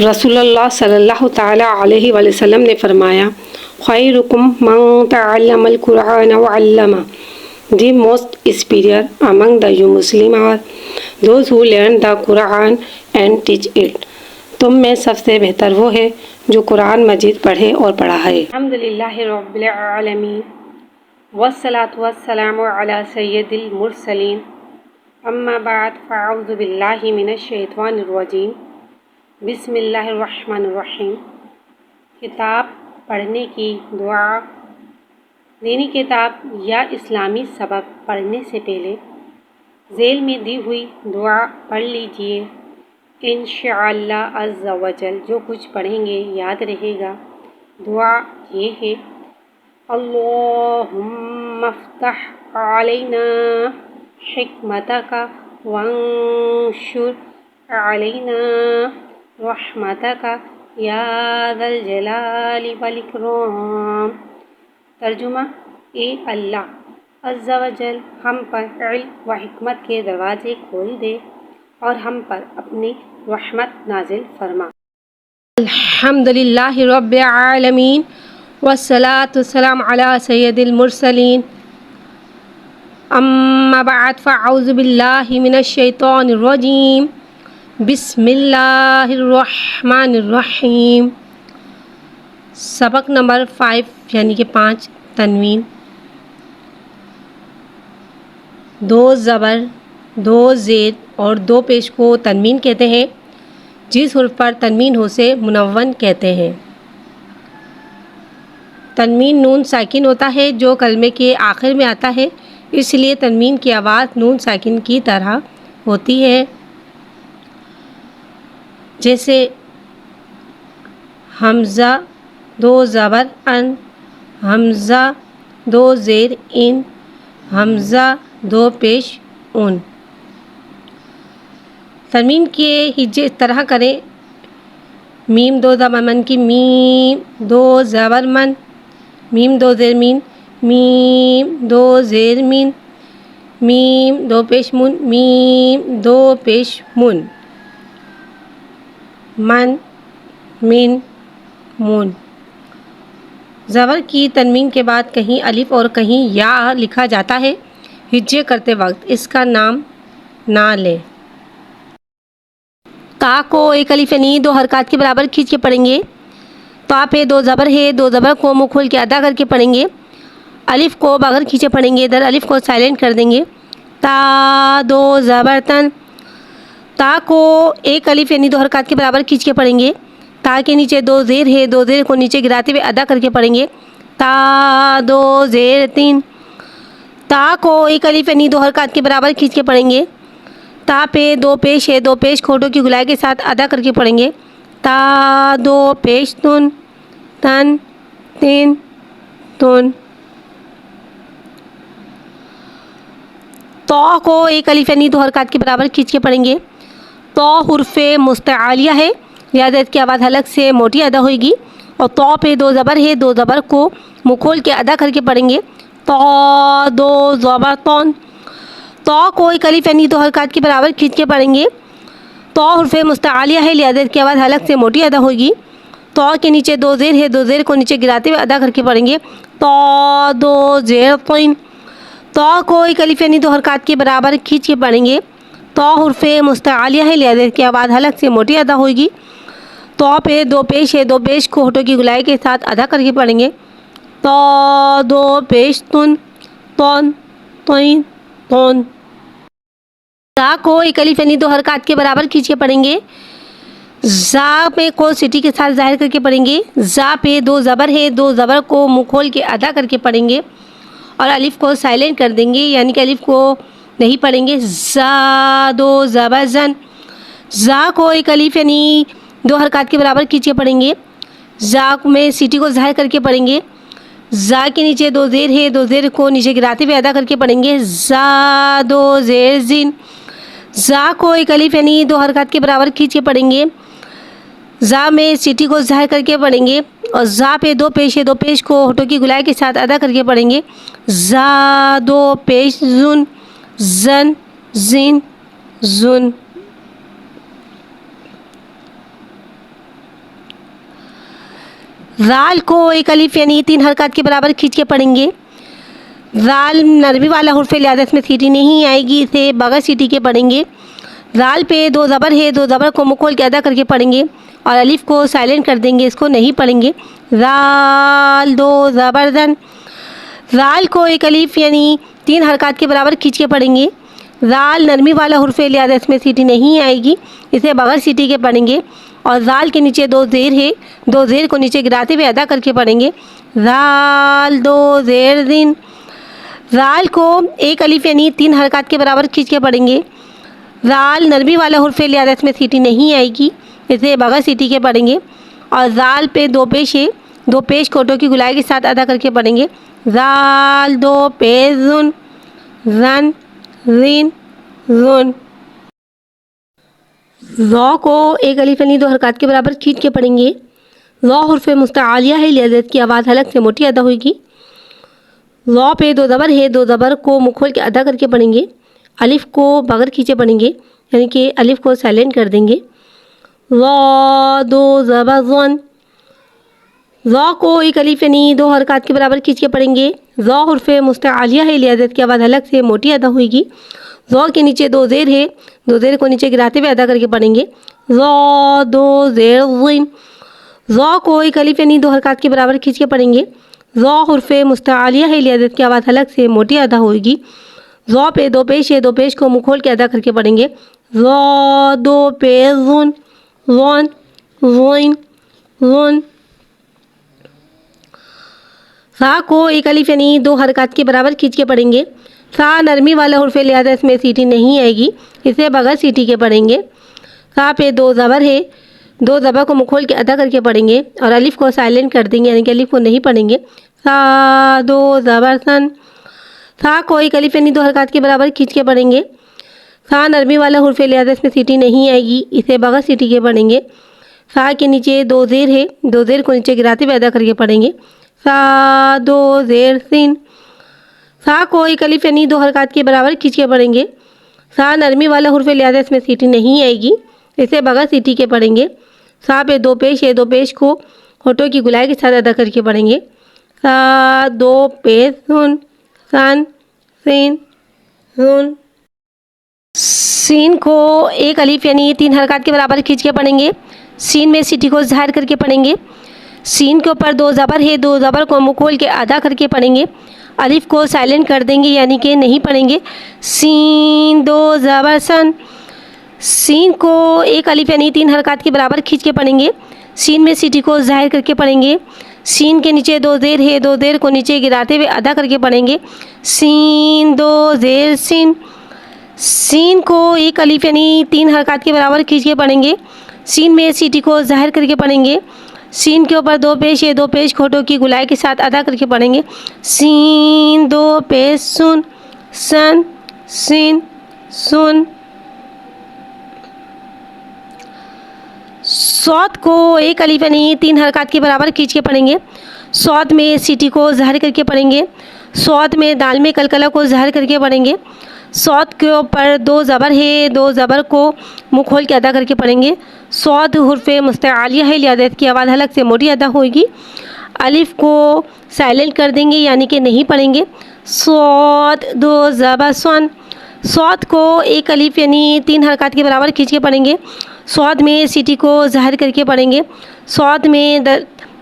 रसूलुल्लाह सल्लल्लाहु ताला अलैहि वसल्लम ने फरमाया, खैरुकुम मन तअल्लमल कुरान व अल्लमा। The most superior among the you Muslim are those who learn the Quran and teach it। तुम में सबसे बेहतर वो है जो कुरान मजीद पढ़े और पढ़ाए। अल्हम्दुलिल्लाहि रब्बिल आलमीन वस्सलातु वस्सलामु अला सय्यदिल मुरसलीन अम्मा बाद फ़अऊज़ु बिल्लाहि मिनश शैतानिर रजीम बिस्मिल्लाहिर्रहमानिर्रहीम। किताब पढ़ने की दुआ। दीनी किताब या इस्लामी सबक पढ़ने से पहले ज़ेल में दी हुई दुआ पढ़ लीजिए। इंशाअल्लाह अज़्ज़ा वजल जो कुछ पढ़ेंगे याद रहेगा। दुआ ये है, अल्लाहुम्मा फ़्तह अलैना हिकमतका वंशुर अलैना रहमतका या ज़ल जलाली वल इकराम। तर्जुमा, ए अल्लाह अज़्ज़ा वजल हम पर इल्म व हिकमत के दरवाज़े खोल दे और हम पर अपनी रहमत नाजिल फरमा। अल्हम्दुलिल्लाहि रब्बिल आलमीन वस्सलातु वस्सलामु अला सय्यदिल मुरसलीन अम्मा बअद फ़अऊज़ु बिल्लाहि मिनश शैतानिर रजीम बिस्मिल्लाहिर्रहमानिर्रहीम। सबक नंबर 5 यानी कि 5 तनवीन। 2 ज़बर, 2 ज़ेर और 2 पेश को तनवीन कहते हैं। जिस हुर्फ पर तनवीन हो से मुनव्वन कहते हैं। तनवीन नून साकिन होता है जो कलमे के आखिर में आता है, इसलिए तनवीन की आवाज़ नून साकिन की तरह होती है। जैसे हमज़ा 2 ज़बर अन, हमज़ा 2 ज़ेर इन, हमज़ा 2 पेश उन। तनवीन के हिज्जे इस तरह करें, मीम 2 ज़बर मन की मीम, 2 ज़बर मन, मीम 2 ज़ेर मीन, मीम 2 ज़ेर मीन, मीम 2 पेश मुन, मीम 2 पेश मुन, मन मिन मुन। ज़बर की तनवीन के बाद कहीं अलिफ और कहीं या लिखा जाता है। हिज्जे करते वक्त इसका नाम ना लें। ता को एक अलिफ यानी 2 हरकत के बराबर खींच के पढ़ेंगे। ता पे 2 ज़बर है, 2 ज़बर को मुँह खोल के अदा करके पढ़ेंगे। अलिफ को बगैर खींचे पढ़ेंगे, इधर अलिफ को साइलेंट कर देंगे। ता 2 ज़बर तन। ता को एक अलिफ यानी 2 हरकत के बराबर खींच के पढ़ेंगे। ता के नीचे 2 ज़ेर है, 2 ज़ेर को नीचे गिराते हुए अदा करके पढ़ेंगे। ता 2 ज़ेर 3। ता को एक अलिफ यानी 2 हरकत के बराबर खींच के पढ़ेंगे। ता पे 2 पेश है, 2 पेश खोटों की गुलाई के साथ अदा करके पढ़ेंगे। ता 2 पेश तुन, तन 3 तुन। तो को एक अलिफ यानी 2 हरकत के बराबर खींच के पढ़ेंगे। तो हुर्फ़े मुस्तआलिया है, लिहाजा की आवाज़ हलक से मोटी अदा होगी। और तो पे 2 ज़बर है, 2 ज़बर को मुँह खोल के अदा करके पढ़ेंगे। तो 2 ज़बर तौन। तो को एक अलिफ यानी 2 हरकत के बराबर खींच के पढ़ेंगे। तो हुर्फ़े मुस्तआलिया है, लिहाजा की आवाज़ हलक से मोटी अदा होगी। तो के नीचे 2 ज़ेर है, 2 ज़ेर को नीचे गिराते हुए अदा करके पढ़ेंगे। तो 2 ज़ेर तौन। तो को एक अलिफ यानी 2 हरकत के बराबर खींच के पढ़ेंगे। तो हुर्फ़े मुस्तआलिया है, लिहाजा की आवाज़ हलक से मोटी अदा होगी। तो पे 2 पेश है, 2 पेश को होठों की गुलाई के साथ अदा करके पढ़ेंगे। तो 2 पेश तुन, तौन तोइन तौन। ज़ा को एक अलिफ यानी 2 हरकत के बराबर खींच के पढ़ेंगे। ज़ा पे को सिटी के साथ जाहिर करके पढ़ेंगे। ज़ा पे 2 ज़बर है, 2 ज़बर को मुँह खोल के अदा करके पढ़ेंगे और अलिफ को साइलेंट कर देंगे, यानी कि अलिफ को नहीं पढ़ेंगे। ज़ा 2 ज़बर ज़न। ज़ा को एक अलिफ यानी 2 हरकत के बराबर खींच के पढ़ेंगे। जा में सीटी को ज़ाहिर करके पढ़ेंगे। जा के नीचे दो ज़ेर है, दो ज़ेर को नीचे गिराते हुए अदा करके पढ़ेंगे। जा दो ज़ेर जिन। जा को एक अलिफ यानी दो हरकत के बराबर खींच के पढ़ेंगे। जा में सीटी को ज़ाहिर करके पढ़ेंगे और जा पे दो पेश है, दो पेश को होठों की गुलाई के साथ अदा करके पढ़ेंगे। जा दो पेश जुन जन जिन जुन। राल को एक अलिफ यानी तीन हरकत के बराबर खींच के पढ़ेंगे। राल नरमी वाला हुर्फ लिहाजा इसमें सीटी नहीं आएगी, इसे बगैर सीटी के पढ़ेंगे। राल पे दो ज़बर है, दो ज़बर को मुँह खोल के अदा करके पढ़ेंगे और अलिफ को साइलेंट कर देंगे, इसको नहीं पढ़ेंगे। राल दो ज़बरदन। राल को एक अलिफ यानी तीन हरकत के बराबर खींच के पढ़ेंगे। राल नरमी वाला हुर्फ लिहाजा इसमें सीटी नहीं आएगी, इसे बगैर सीटी के पढ़ेंगे और राल के नीचे दो ज़ेर है, दो ज़ेर को नीचे गिराते हुए अदा करके पढ़ेंगे। राल दो ज़ेर दिन। राल को एक अलिफ यानी तीन हरकत के बराबर खींच के पढ़ेंगे। राल नरमी वाला हुर्फ लिहाजा इसमें सीटी नहीं आएगी, इसे बगैर सीटी के पढ़ेंगे और राल पे दो पेश है, दो पेश कोटों की गुलाई के साथ अदा करके पढ़ेंगे। राल दो पेश जुन रन रिन जुन। रॉ को एक अलिफ यानी दो हरकत के बराबर खींच के पढ़ेंगे। रॉ हुर्फ मुस्तआलिया है, लिहाजा इसकी आवाज़ हलक से मोटी अदा होगी। रॉ पे दो ज़बर है, दो ज़बर को मुँह खोल के अदा करके पढ़ेंगे। अलिफ को बगैर खींचे पढ़ेंगे, यानी कि अलिफ को साइलेंट कर देंगे। रॉ दो ज़बर ज़न। रॉ को एक अलिफ यानी दो हरकत के बराबर खींच के पढ़ेंगे। रॉ हुर्फ मुस्तआलिया है, लिहाजा इसकी आवाज़ हलक से मोटी अदा होगी। रॉ के नीचे दो ज़ेर है, दो ज़ेर को नीचे गिराते हुए अदा करके पढ़ेंगे। रॉ दो ज़ेर ज़िन। रॉ को एक अलिफ यानी दो हरकत के बराबर खींच के पढ़ेंगे। रॉ हुर्फ मुस्तआलिया है, लिहाजा इसकी आवाज़ हलक से मोटी अदा होगी। रॉ पे दो पेश है, दो पेश को मुँह खोल के अदा करके पढ़ेंगे। रॉ दो पेश ज़ुन ज़ुन ज़ुन ज़ुन। सा को एक अलिफ यानी दो हरकत के बराबर खींच के पढ़ेंगे। सा नरमी वाला हुर्फ लिहाजा इसमें सीटी नहीं आएगी, इसे बगैर सीटी के पढ़ेंगे। सा पे दो ज़बर है, दो ज़बर को मुँह खोल के अदा करके पढ़ेंगे और अलिफ को साइलेंट कर देंगे, यानी कि अलिफ को नहीं पढ़ेंगे। सा दो ज़बर सन। सा को एक अलिफ यानी दो हरकत के बराबर खींच के पढ़ेंगे। सा नरमी वाला हुर्फ लिहाजा इसमें सीटी नहीं आएगी, इसे बगैर सीटी के पढ़ेंगे। सा के नीचे दो ज़ेर है, दो ज़ेर को नीचे गिराते हुए अदा करके पढ़ेंगे। सा दो ज़ेर सिन। सा को एक अलिफ यानी दो हरकत के बराबर खींच के पढ़ेंगे। सा नरमी वाला हुर्फ लिहाजा इसमें सीटी नहीं आएगी, इसे बगैर सीटी के पढ़ेंगे। सा पे दो पेश है, दो पेश को होठों की गुलाई के साथ अदा करके पढ़ेंगे। सा दो पेश सुन सन सिन सुन। सीन को एक अलिफ यानी तीन हरकत के बराबर खींच के पढ़ेंगे। सीन में सीटी को ज़ाहिर करके पढ़ेंगे। सीन के ऊपर दो ज़बर है, दो ज़बर को मुँह खोल के अदा करके पढ़ेंगे। अलिफ को साइलेंट कर देंगे, यानी कि नहीं पढ़ेंगे। सीन दो ज़बर सन। सीन को एक अलिफ यानी तीन हरकत के बराबर खींच के पढ़ेंगे। सीन में सीटी को ज़ाहिर करके पढ़ेंगे। सीन के नीचे दो ज़ेर है, दो ज़ेर को नीचे गिराते हुए अदा करके पढ़ेंगे। सीन दो ज़ेर सिन। सीन को एक अलिफ यानी तीन हरकत के बराबर खींच के पढ़ेंगे। सीन में सीटी को ज़ाहिर करके पढ़ेंगे। सीन के ऊपर दो पेश है, दो पेश होठों की गुलाई के साथ अदा करके पढ़ेंगे। सीन दो पेश सुन सन सिन सुन। सौत को एक अलिफ यानी तीन हरकत के बराबर खींच के पढ़ेंगे। सौत में सीटी को ज़ाहिर करके पढ़ेंगे। सौत में दाल में कलकला को ज़ाहिर करके पढ़ेंगे। सौत के ऊपर दो ज़बर है, दो ज़बर को मुँह खोल के अदा करके पढ़ेंगे। सौत हुर्फ मुस्तआलिया है, लिहाजा इसकी आवाज़ हलक से मोटी अदा होगी। अलिफ को साइलेंट कर देंगे, यानी कि नहीं पढ़ेंगे। सौत दो ज़बर सन। सौत को एक अलिफ यानी तीन हरकत के बराबर खींच के पढ़ेंगे। सौत में सीटी को ज़ाहिर करके पढ़ेंगे। सौत में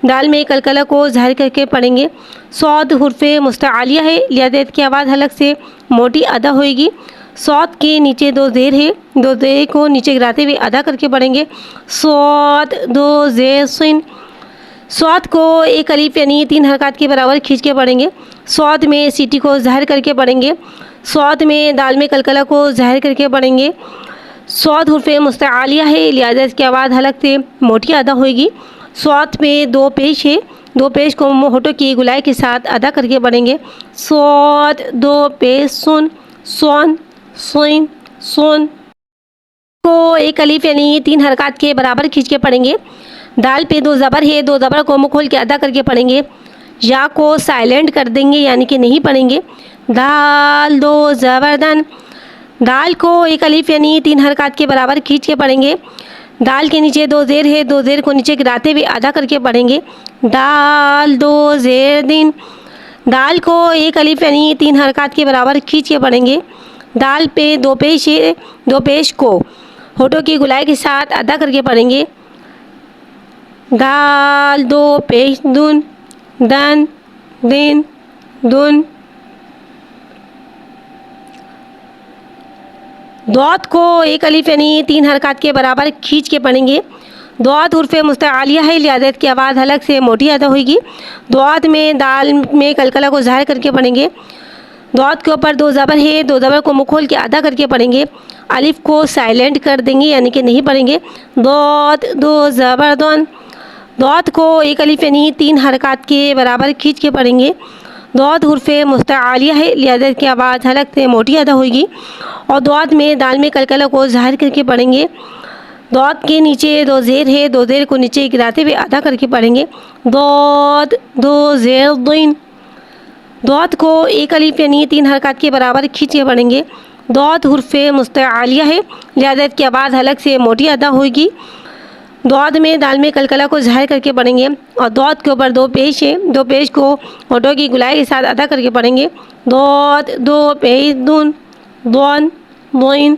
दाल में कलकला को ज़ाहिर करके पढ़ेंगे। सौत हुर्फ मुस्तआलिया है, लिहाजा इसकी आवाज़ हलक से मोटी अदा होगी। सौत के नीचे दो ज़ेर है, दो ज़ेर को नीचे गिराते हुए अदा करके पढ़ेंगे। सौत दो ज़ेर सिन। सौत को एक अलिफ यानी तीन हरकत के बराबर खींच के पढ़ेंगे। सौत में सीटी को ज़ाहिर करके पढ़ेंगे। सौत में दाल में कलकला को ज़ाहिर करके पढ़ेंगे। सौत हुर्फ मुस्तआलिया है, लिहाजा इसकी आवाज़ हलक से मोटी अदा होगी। सौत में दो पेश है, दो पेश को होठों की गुलाई के साथ अदा करके पढ़ेंगे। सौत दो पेश सुन, सोन, सोइन, सोन को एक अलीफ यानी 3 हरकत के बराबर खींच के पढ़ेंगे। दाल पे दो ज़बर है, दो ज़बर को मुँह खोल के अदा करके पढ़ेंगे। या को साइलेंट कर देंगे यानी कि नहीं पढ़ेंगे। दाल दो ज़बरदन, दाल को एक अलीफ यानी 3 हरकत के बराबर खींच के पढ़ेंगे। दाल के नीचे दो ज़ेर है, दो ज़ेर को नीचे गिराते हुए अदा करके पढ़ेंगे। दाल दो ज़ेर दिन, दाल को एक अलीफ यानी 3 हरकत के बराबर खींच के पढ़ेंगे। दाल पे दो पेश है, दो पेश को होठों की गुलाई के साथ अदा करके पढ़ेंगे। दाल दो पेश दुन, दन, दिन, दुन। दौत को एक अलीफ यानी 3 हरकत के बराबर खींच के पढ़ेंगे। दौत उर्फ़ मुस्तआलिया है, लिहाजा की आवाज़ हलक से मोटी अदा होगी। दौत में दाल में कलकला को ज़ाहिर करके पढ़ेंगे। दौत के ऊपर दो ज़बर है, दो ज़बर को मुँह खोल के अदा करके पढ़ेंगे। अलिफ को साइलेंट कर देंगे यानी कि नहीं पढ़ेंगे। दौत दो ज़बर दोन, दौत को एक अलीफ यानी 3 हरकत के बराबर खींच के पढ़ेंगे। दौत हुर्फ़ मुस्तआलिया है, लिहाजा की आवाज़ हलक से मोटी अदा होगी। और दौत में दाल में कलकला को ज़ाहिर करके पढ़ेंगे। दौत के नीचे दो ज़ेर है, दो ज़ेर को नीचे गिराते हुए अदा करके पढ़ेंगे। दौत दो ज़ेर दिन, दौत को एक अलीफ यानी 3 हरकत के बराबर खींच के पढ़ेंगे। दौत हुर्फ़ मुस्तआलिया है, लिहाजा की आवाज़ हलक से मोटी अदा होगी। दौत में दाल में कलकला को ज़ाहिर करके पढ़ेंगे। और दौत के ऊपर दो पेश है, दो पेश को होठों की गुलाई के साथ अदा करके पढ़ेंगे। दौत दो पेश दुन, दोन, दोइन,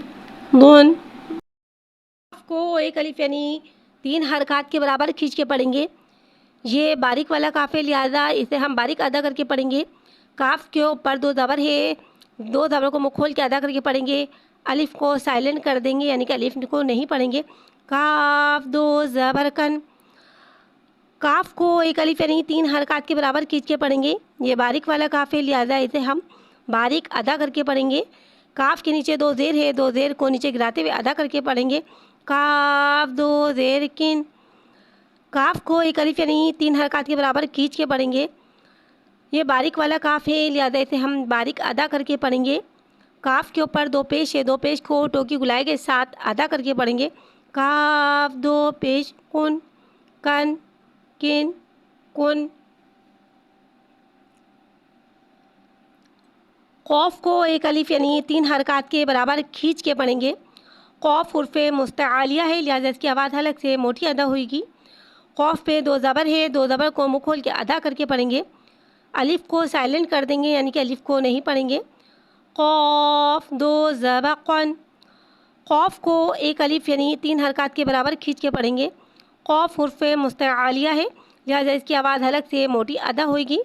दोन को एक अलीफ यानी 3 हरकत के बराबर खींच के पढ़ेंगे। ये बारीक वाला काफ़ है, लिहाजा इसे हम बारीक अदा करके पढ़ेंगे। काफ के ऊपर दो ज़बर है, दो ज़बर को मुँह खोल के अदा करके पढ़ेंगे। अलिफ को साइलेंट कर देंगे यानी कि अलिफ को नहीं पढ़ेंगे। काफ दो ज़बर कन, काफ को एक अलीफ यानी 3 हरकत के बराबर खींच के पढ़ेंगे। ये बारीक वाला काफ़ है, लिहाजा इसे हम बारीक अदा करके पढ़ेंगे। काफ के नीचे दो ज़ेर है, दो ज़ेर को नीचे गिराते हुए अदा करके पढ़ेंगे। काफ दो ज़ेर किन, काफ को एक अलीफ यानी 3 हरकत के बराबर खींच के पढ़ेंगे। ये बारीक वाला काफ़ है, लिहाजा इसे हम बारीक अदा करके पढ़ेंगे। काफ के ऊपर दो पेश है, दो पेश को होठों की गुलाई के साथ अदा करके पढ़ेंगे। काफ दो पेश कुन, कन, किन, कुन। कौफ को एक अलीफ यानी 3 हरकत के बराबर खींच के पढ़ेंगे। कौफ उर्फ़ मुस्तआलिया है, लिहाजा इसकी आवाज़ हलक से मोटी अदा होगी। कौफ पे दो ज़बर है, दो ज़बर को मुँह खोल के अदा करके पढ़ेंगे। अलिफ को साइलेंट कर देंगे यानी कि अलिफ को नहीं पढ़ेंगे। कौफ दो ज़बर कौन, कौफ को एक अलिफ यानी 3 हरकत के बराबर खींच के पढ़ेंगे। कौफ उर्फ़ मुस्तआलिया है, लिहाजा इसकी आवाज़ हलक से मोटी अदा होगी।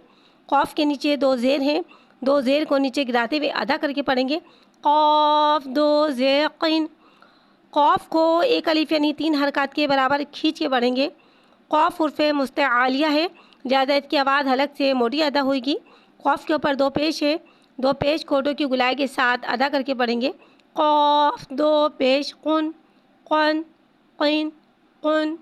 कौफ के नीचे दो ज़ेर हैं, दो ज़ेर को नीचे गिराते हुए अदा करके पढ़ेंगे। कौफ दो ज़ेर क़िन, कौफ को एक अलिफ यानी 3 हरकत के बराबर खींच के पढ़ेंगे। कौफ उर्फ़ मुस्तआलिया है, लिहाजा इसकी आवाज़ हलक से मोटी अदा होगी। कौफ के ऊपर दो पेश है, दो पेश होठों की गुलाई के साथ अदा करके पढ़ेंगे। कौफ दो पेश कुन, कुन, क़िन, कुन।